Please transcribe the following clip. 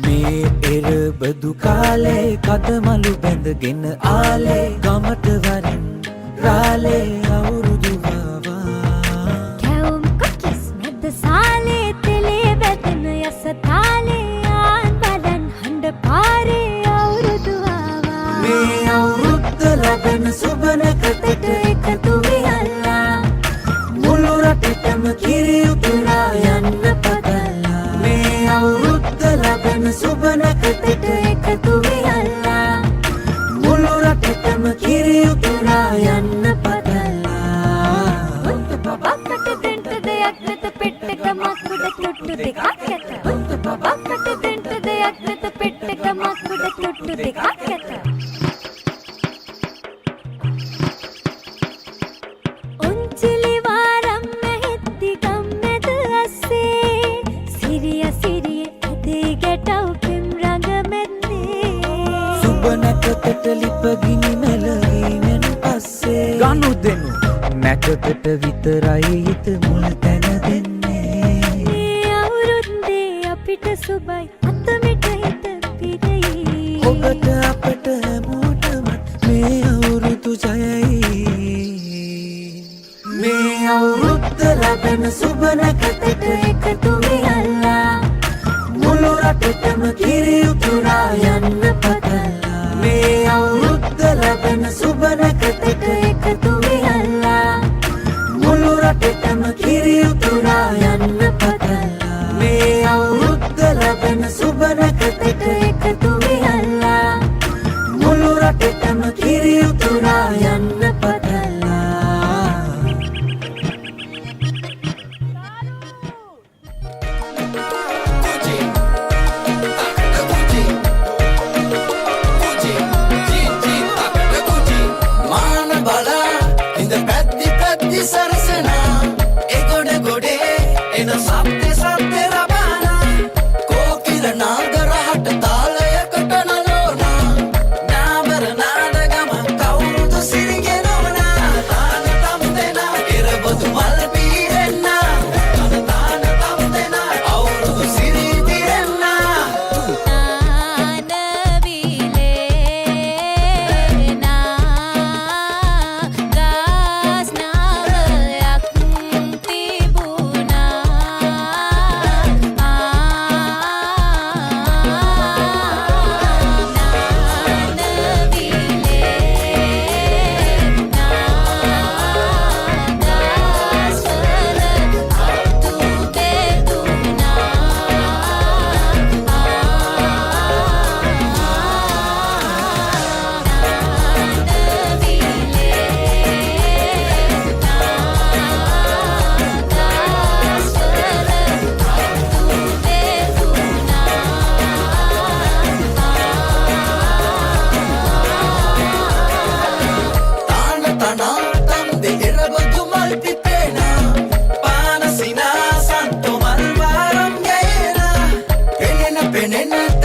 මේ එරබදු කාලේ කදමලු බැඳගෙන ආලේ ගමට වරින් රාලේ අවුරුදු වවා කැවුම් කොකිස් මැද සාලේ තෙලේ වැදෙන යස තාලේ ආන් බලන් හඬ පාරේ අවුරුදු වවා මේ අවුරුද්ද ලබන සුබනකතට එකතු වියල්ලා මුළු රටටම කිරි උතුරා යන්න පතලා මේ අවුරුද්ද ලබන සුබනකතට එකතු වියල්ලා මුළු රටටම කිරි උතුරා යන්න පතලා උන්ට බබකට දෙන්න දෙයක් නැත පෙට්ටක මකුඩ තොට්ටු දෙකක් ඇත උන්ට බබකට දෙන්න දෙයක් නැත පෙට්ටක මකුඩ තොට්ටු දෙකක් ඇත උන්චිලි වාරම් මෙහෙත්ති ගම්මැද අස්සේ සිරිය සිරිය ඇදේ ගැටව් පෙම් රඟ මැද්දේ සුබනකතට ලිපගිනි මෙලවීමෙන් පස්සේ ගනු දෙනු නැකතට විතරයි හිත මුල් තැන දෙන්නේ මේ අවුරුද්දේ අපිට සුබයි අතමිට හිත පිරෙයි ඔබට අපට හැමෝටම මේ අවුරුදු ජයයි මේ අවුරුද්ද ලබන සුබනකතට එකතු වියල්ලා මුළු රටටම කිරි උතුරා යන්න පතලා මේ අවුරුද්ද ලබන සුබනකතට එකතු වියල්ලා මුළු රටටම කිරි උතුරා යන්න පතලා මේ අවුරුද්ද ලබන සුබනකතට එකතු වියල්ලා මුළු රටටම කිරි උතුරා යන්න පතලා Nena